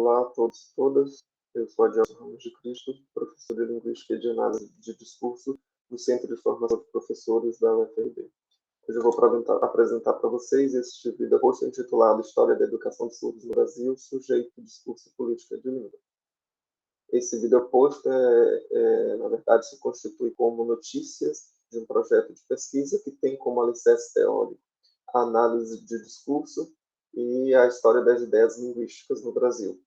Olá a todos e todas, eu sou Adilson Ramos de Cristo, professor de Linguística e de Análise de Discurso no Centro de Formação de Professores da UFRB. Hoje eu vou apresentar para vocês este vídeo post intitulado História da Educação de Surdos no Brasil, Sujeito, Discurso e Política de Língua. Esse vídeo post, na verdade, se constitui como notícias de um projeto de pesquisa que tem como alicerce teórico a análise de discurso e a história das ideias linguísticas no Brasil.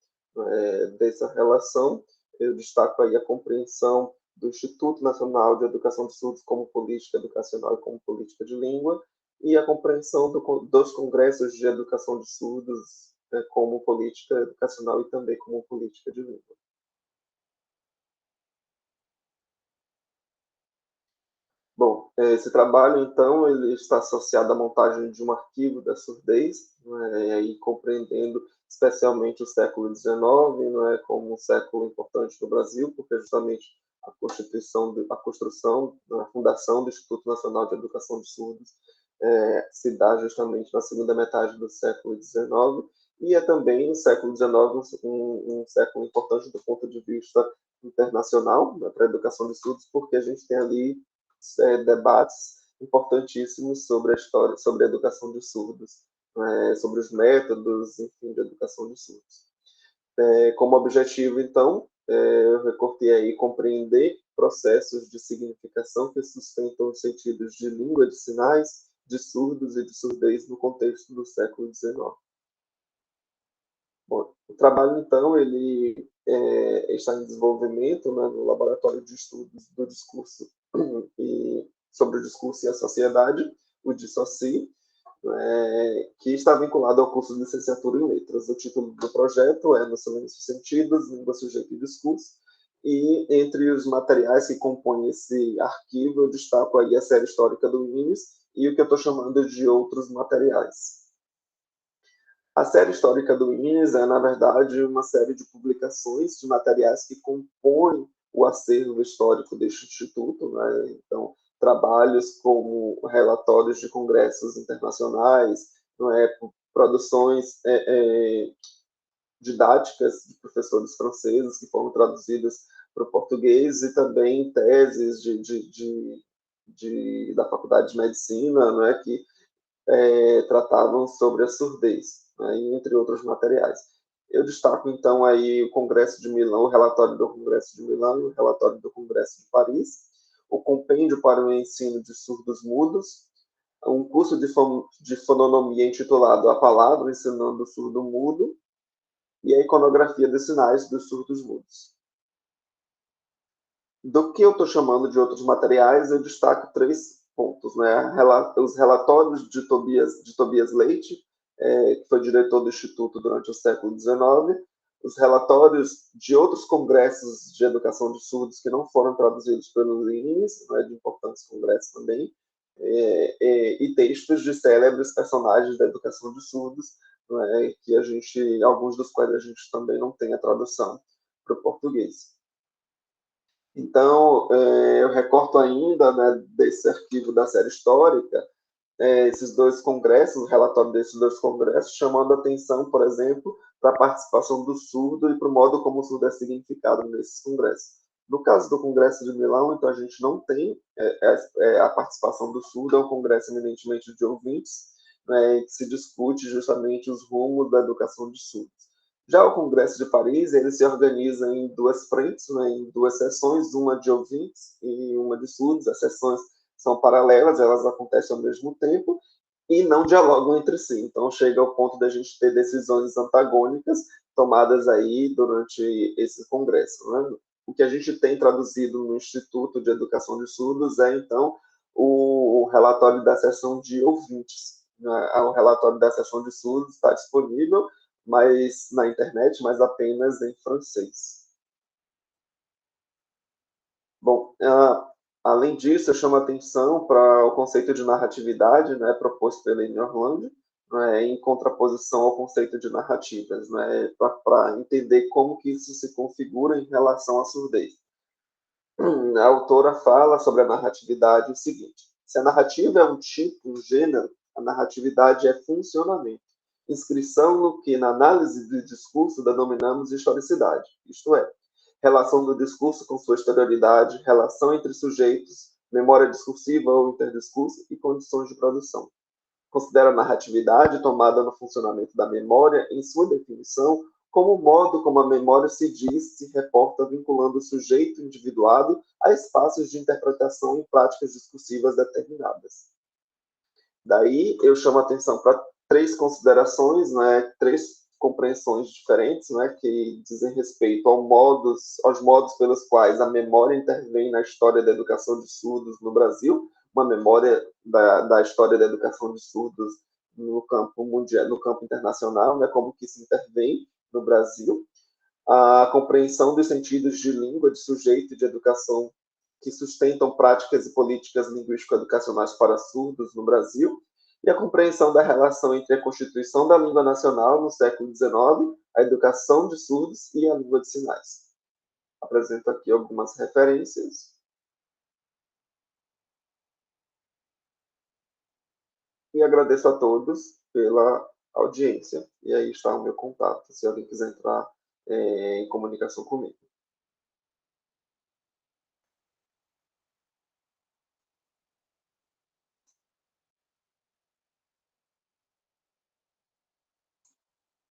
Dessa relação, eu destaco aí a compreensão do Instituto Nacional de Educação de Surdos como política educacional e como política de língua, e a compreensão dos congressos de educação de surdos como política educacional e também como política de língua. Bom, esse trabalho, então, ele está associado à montagem de um arquivo da surdez, e aí compreendendo especialmente o século XIX, como um século importante no Brasil, porque justamente a construção, a fundação do Instituto Nacional de Educação de Surdos se dá justamente na segunda metade do século XIX, e é também o século XIX um século importante do ponto de vista internacional, para a educação de surdos, porque a gente tem ali debates importantíssimos sobre a história, sobre a educação de surdos, sobre os métodos, enfim, de educação de surdos. Como objetivo, então, eu recortei aí compreender processos de significação que sustentam os sentidos de língua de sinais, de surdos e de surdez no contexto do século XIX. Bom, o trabalho, então, ele está em desenvolvimento no Laboratório de Estudos do Discurso e sobre o Discurso e a Sociedade, o DISSOCI, que está vinculado ao curso de licenciatura em letras. O título do projeto é Nos Seus Sentidos, Língua, Sujeito e Discurso, e entre os materiais que compõem esse arquivo, eu destaco aí a série histórica do INES e o que eu estou chamando de outros materiais. A série histórica do INES é, na verdade, uma série de publicações de materiais que compõem o acervo histórico deste instituto, Então, trabalhos como relatórios de congressos internacionais, produções didáticas de professores franceses que foram traduzidas para o português e também teses da Faculdade de Medicina, que tratavam sobre a surdez, entre outros materiais. Eu destaco, então, aí o Congresso de Milão, o relatório do Congresso de Milão e o relatório do Congresso de Paris, o Compêndio para o Ensino de Surdos Mudos, um curso de fononomia intitulado A Palavra Ensinando o Surdo Mudo e a Iconografia dos Sinais dos Surdos Mudos. Do que eu estou chamando de outros materiais, eu destaco 3 pontos. Os relatórios de Tobias Leite, que foi diretor do Instituto durante o século XIX, os relatórios de outros congressos de educação de surdos que não foram traduzidos pelos INES, de importantes congressos também, e textos de célebres personagens da educação de surdos, que alguns dos quais a gente também não tem a tradução para o português. Então, eu recorto ainda desse arquivo da série histórica, esses 2 congressos, o relatório desses 2 congressos, chamando a atenção, por exemplo, para a participação do surdo e para o modo como o surdo é significado nesses congressos. No caso do Congresso de Milão, então, a gente não tem a participação do surdo, é um congresso eminentemente de ouvintes, que se discute justamente os rumos da educação de surdos. Já o Congresso de Paris, ele se organiza em 2 frentes, em 2 sessões, uma de ouvintes e uma de surdos. As sessões são paralelas, elas acontecem ao mesmo tempo e não dialogam entre si. Então, chega ao ponto da gente ter decisões antagônicas tomadas aí durante esse congresso. O que a gente tem traduzido no Instituto de Educação de Surdos é, então, o relatório da sessão de ouvintes. O relatório da sessão de surdos está disponível, mas na internet, mas apenas em francês. Bom, além disso, eu chamo a atenção para o conceito de narratividade, proposto pela Amy Orlando, em contraposição ao conceito de narrativas, para entender como que isso se configura em relação à surdez. A autora fala sobre a narratividade o seguinte: se a narrativa é um tipo, um gênero, a narratividade é funcionamento. inscrição no que, na análise do discurso, denominamos historicidade, isto é, relação do discurso com sua exterioridade, relação entre sujeitos, memória discursiva ou interdiscurso e condições de produção. Considera a narratividade tomada no funcionamento da memória, em sua definição, como o modo como a memória se diz, se reporta, vinculando o sujeito individuado a espaços de interpretação e práticas discursivas determinadas. Daí eu chamo a atenção para três considerações, né, três compreensões diferentes, né, que dizem respeito aos modos pelos quais a memória intervém na história da educação de surdos no Brasil, uma memória da história da educação de surdos no campo mundial, no campo internacional, né, como que se intervém no Brasil, a compreensão dos sentidos de língua, de sujeito e de educação que sustentam práticas e políticas linguístico-educacionais para surdos no Brasil, e a compreensão da relação entre a constituição da língua nacional no século XIX, a educação de surdos e a língua de sinais. Apresento aqui algumas referências. E agradeço a todos pela audiência. E aí está o meu contato, se alguém quiser entrar em comunicação comigo.